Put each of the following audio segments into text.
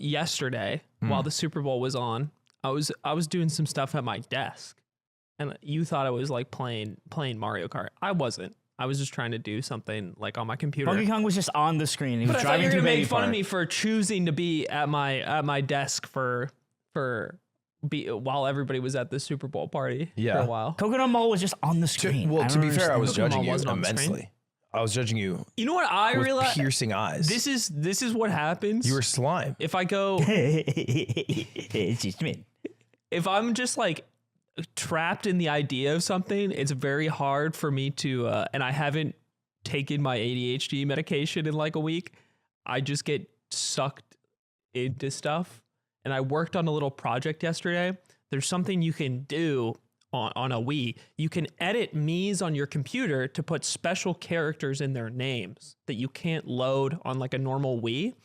yesterday while the Super Bowl was on, I was doing some stuff at my desk, and you thought I was like playing Mario Kart. I wasn't. I was just trying to do something like on my computer. Donkey Kong was just on the screen. He was but I thought you were gonna make fun of me for choosing to be at my desk while everybody was at the Super Bowl party for a while. Coconut Mall was just on the screen. To be fair, I was Coconut judging Mall you immensely. I was judging you. You know what I with realized? Piercing eyes. This is what happens. You were slime. If I go, if I'm just like trapped in the idea of something, it's very hard for me to, and I haven't taken my ADHD medication in like a week. I just get sucked into stuff. And I worked on a little project yesterday. There's something you can do on a Wii. You can edit Miis on your computer to put special characters in their names that you can't load on like a normal Wii.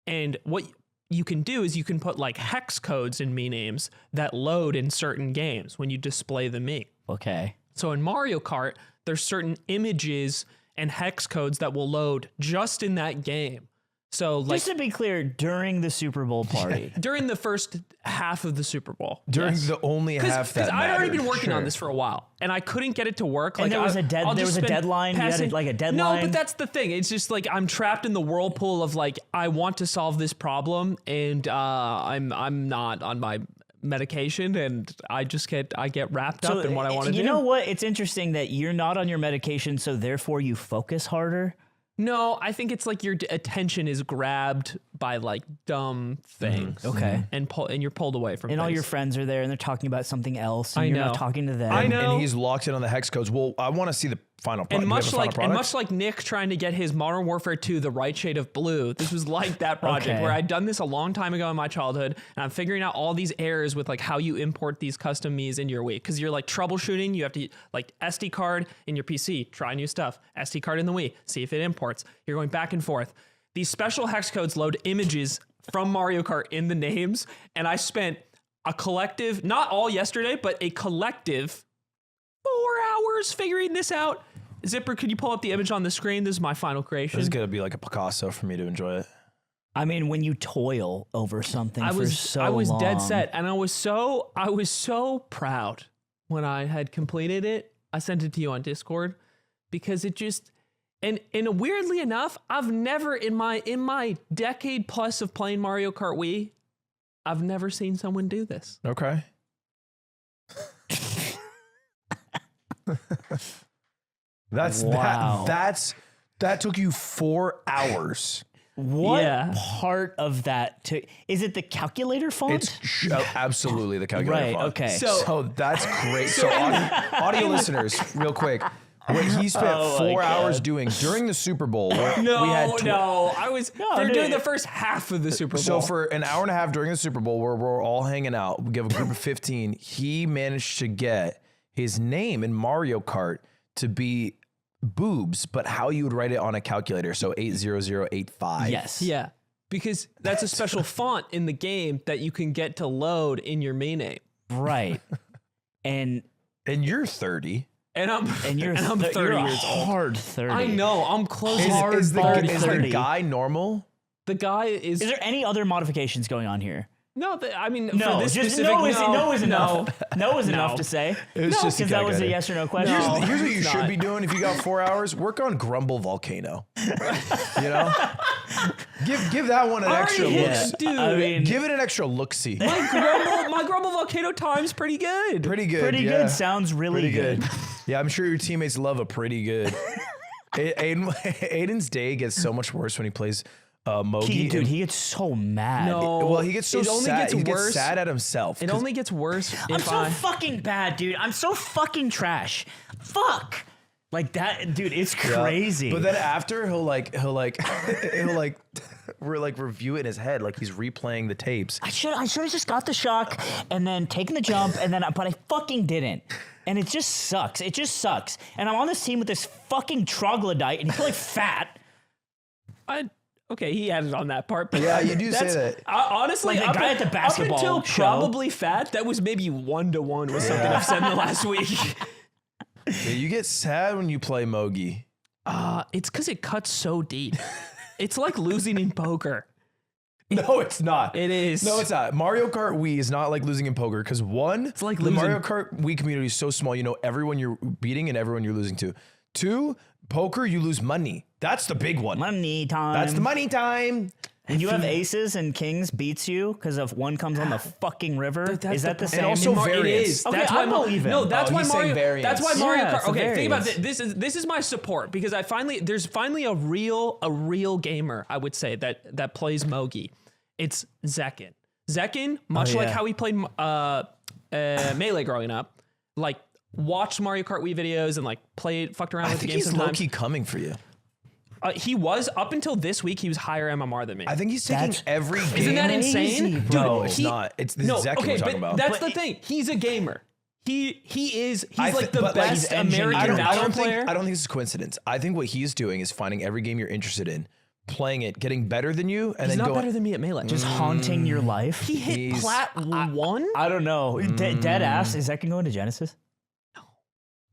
And what you can do is you can put like hex codes in Mii names that load in certain games when you display the Mii. Okay. So in Mario Kart, there's certain images and hex codes that will load just in that game. So like, just to be clear, during the Super Bowl party, during the first half of the Super Bowl, during the only half that because I'd already been working on this for a while, and I couldn't get it to work. And like there was a deadline. You had like a deadline. No, but that's the thing. It's just like I'm trapped in the whirlpool of like I want to solve this problem, and I'm not on my medication, and I get wrapped up in what I want to do. You know what? It's interesting that you're not on your medication, so therefore you focus harder. No, I think it's like your attention is grabbed by like dumb things. Okay. And you're pulled away from things. All your friends are there and they're talking about something else and you're not talking to them. I know. And he's locked in on the hex codes. Well, I want to see the final product. And much like Nick trying to get his Modern Warfare 2 the right shade of blue, this was like that project where I'd done this a long time ago in my childhood, and I'm figuring out all these errors with like how you import these custom Miis into your Wii. Because you're like troubleshooting, you have to like SD card in your PC, try new stuff, SD card in the Wii, see if it imports. You're going back and forth. These special hex codes load images from Mario Kart in the names, and I spent a collective, not all yesterday, but a collective 4 hours figuring this out. Zipper, could you pull up the image on the screen? This is my final creation. This is going to be like a Picasso for me to enjoy it. I mean, when you toil over something for so long. I was dead set, and I was so proud when I had completed it. I sent it to you on Discord because it just, and weirdly enough, I've never in my decade plus of playing Mario Kart Wii, I've never seen someone do this. Okay. That took you 4 hours. What part of that is it the calculator font? It's absolutely the calculator font. Okay. So that's great. So audio listeners, real quick, what he spent 4 hours doing during the Super Bowl. I was doing the first half of the Super Bowl. So for an hour and a half during the Super Bowl, where we're all hanging out, we have a group of 15. He managed to get his name in Mario Kart to be boobs, but how you would write it on a calculator. So 80085. Yes. Yeah. Because that's a special font in the game that you can get to load in your Mii name. Right. And you're 30. And I'm 30 years old. Hard 30. I know. I'm close. Is the guy normal? The guy is. Is there any other modifications going on here? No, I mean, no. For this just specific, no is enough. No is enough to say. It was just because that was a yes or no question. Here's what you should be doing if you got 4 hours. Work on Grumble Volcano. You know, give that one an extra look. Dude, I mean, give it an extra look-see. My Grumble Volcano time's pretty good. Pretty good. Sounds really good. Yeah, I'm sure your teammates love a pretty good. Aiden's day gets so much worse when he plays Mogi. Dude, he gets so mad. No, well, he gets so sad. He gets sad at himself. It only gets worse. I'm so fucking bad, dude. I'm so fucking trash. Fuck. Like that, dude. It's crazy. But then after he'll review it in his head, like he's replaying the tapes. I should have just got the shock and then taken the jump but I fucking didn't. And it just sucks. It just sucks. And I'm on this team with this fucking troglodyte, and he's like fat. Okay, he added on that part. But yeah, you do say that. Honestly, like the guy at the basketball up until show. Probably fat, that was maybe 1-to-1 with something I've said in the last week. Yeah, you get sad when you play Mogi. It's because it cuts so deep. It's like losing in poker. No, it's not. It is. No, it's not. Mario Kart Wii is not like losing in poker because one, It's like the losing. Mario Kart Wii community is so small. You know everyone you're beating and everyone you're losing to. Two, poker, you lose money. That's the big one. Money time. That's the money time. When you have aces and kings beats you because of one comes on the fucking river. That's Is that the the- same? And also It variance. is. Okay, That's I why believe it. No, that's Oh, why he's saying Mario. variance. That's why Mario Yeah, Kart. it's a Okay, think about variance. this is my support because there's finally a real gamer, I would say, that plays Mogi. It's Zekin. Zekin, much like yeah. how he played Melee growing up, like watched Mario Kart Wii videos and like fucked around I with the think game he's sometimes. low-key coming for you. He was up until this week. He was higher MMR than me. I think he's taking That's every game. Isn't that crazy, insane? bro. No, it's not. It's the Zekin we're talking about. That's the thing. He's a gamer. He's like the but, best he's engineered. American Valorant player. I don't think this is coincidence. I think what he's doing is finding every game you're interested in, playing it, getting better than you, and He's then not going. better than me at Melee. Just haunting your life. He hit He's- plat 1. I don't know. Dead ass. Is that going to go into Genesis? No.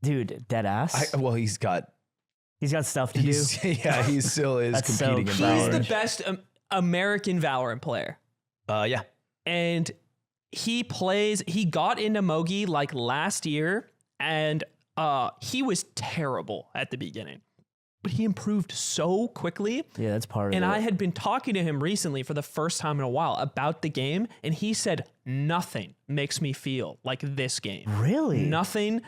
Dude, dead ass. Well, he's got. He's got stuff to do. Yeah, he still is That's so competing in cute. He's Valorant. the best American Valorant player. Yeah. And he got into Mogi like last year, and he was terrible at the beginning. But he improved so quickly. Yeah, that's part of And it. I had been talking to him recently for the first time in a while about the game, and he said nothing makes me feel like this game. Really? Nothing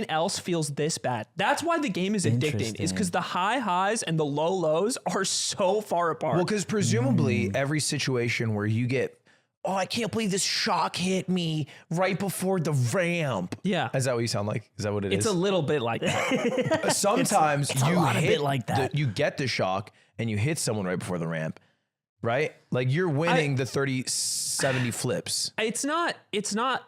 else feels this bad. That's why the game is addicting, is Interesting. because the high highs and the low lows are so far apart. Well, because presumably every situation where you get, oh, I can't believe this shock hit me right before the ramp. Yeah. Is that what you sound like? Is that what it It's is? a little bit like that. Sometimes it's a you lot of hit bit like that. you get the shock and you hit someone right before the ramp, right? Like you're winning the 30-70 flips. It's not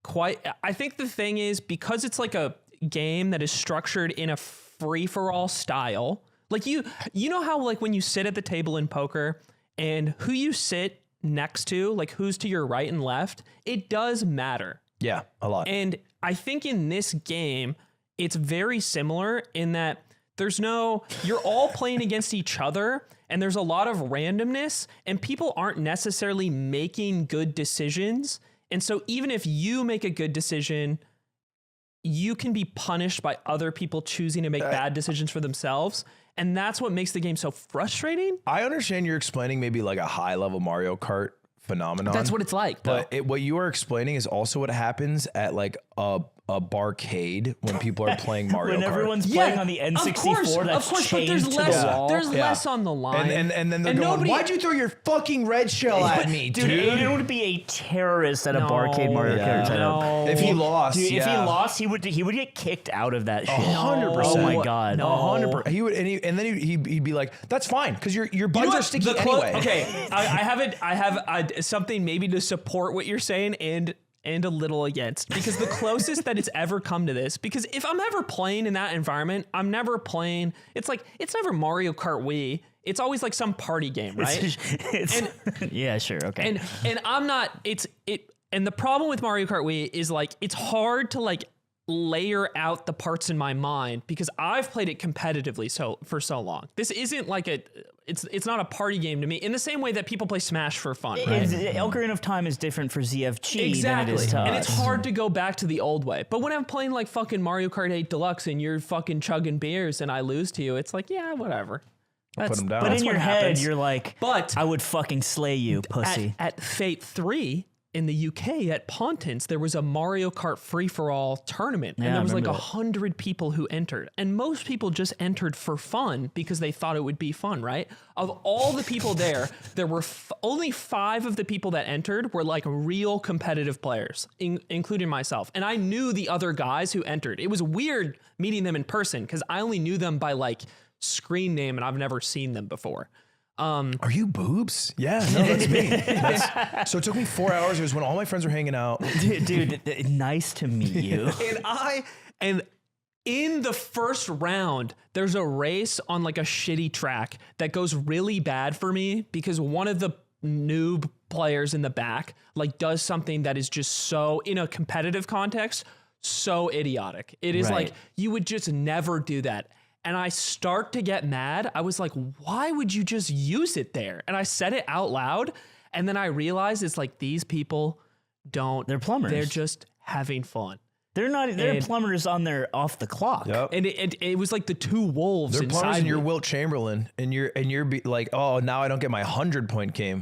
quite. I think the thing is, because it's like a game that is structured in a free-for-all style, like you know how like when you sit at the table in poker and who you sit next to, like who's to your right and left, it does matter. Yeah, a lot. And I think in this game, it's very similar in that you're all playing against each other, and there's a lot of randomness, and people aren't necessarily making good decisions. And so even if you make a good decision, you can be punished by other people choosing to make bad decisions for themselves. And that's what makes the game so frustrating. I understand you're explaining maybe like a high level Mario Kart phenomenon. That's what it's like, though. But what you are explaining is also what happens at like a barcade when people are playing Mario when Kart. everyone's playing on the N64, that's of course, but chained there's to less. the wall. There's Yeah. less on the line, and then they're And going, nobody- why'd you throw your fucking red shell at me, dude? Aiden would be a terrorist at a barcade Mario Kart setup. No. If he lost, Dude, if he yeah. lost, he would get kicked out of that shit. 100%. Oh my god. No. 100%. He would, and then he'd be like, "That's fine, because your You know buttons what? are sticky The clo- anyway." Okay, I have something maybe to support what you're saying and a little against, because the closest that it's ever come to this, because if I'm ever playing in that environment, I'm never playing. It's never Mario Kart Wii. It's always like some party game, right? Yeah, sure, okay. And I'm not. And the problem with Mario Kart Wii is like it's hard to like layer out the parts in my mind because I've played it competitively for so long. This isn't like it's not a party game to me in the same way that people play Smash for fun, right? Ocarina of Time is different for ZFG Exactly. than it is to And us. it's hard to go back to the old way. But when I'm playing like fucking Mario Kart 8 Deluxe and you're fucking chugging beers and I lose to you, it's like, yeah, whatever. Put him down. But That's in your what head, happens. you're like, But I would fucking slay you, pussy. At Fate 3 in the UK at Pontins, there was a Mario Kart free-for-all tournament. Yeah, And I there was like remember 100 people who entered. And most people just entered for fun because they thought it would be fun, right? Of all the people there were only 5 of the people that entered were like real competitive players, including myself. And I knew the other guys who entered. It was weird meeting them in person because I only knew them by like screen name and I've never seen them before. Are you boobs? Yeah, no, that's me. So it took me 4 hours. It was when all my friends were hanging out. Dude, nice to meet you. And in the first round, there's a race on like a shitty track that goes really bad for me because one of the noob players in the back like does something that is just so, in a competitive context, so idiotic. It is Right. like you would just never do that. and I start to get mad. I was like, why would you just use it there? And I said it out loud. And then I realized it's like, these people don't. They're plumbers. They're just having fun. They're not. They're plumbers on their off the clock. Yep. And it was like the two wolves They're plumbers inside and you're me. Wilt Chamberlain, and you're like, oh, now I don't get my 100-point game.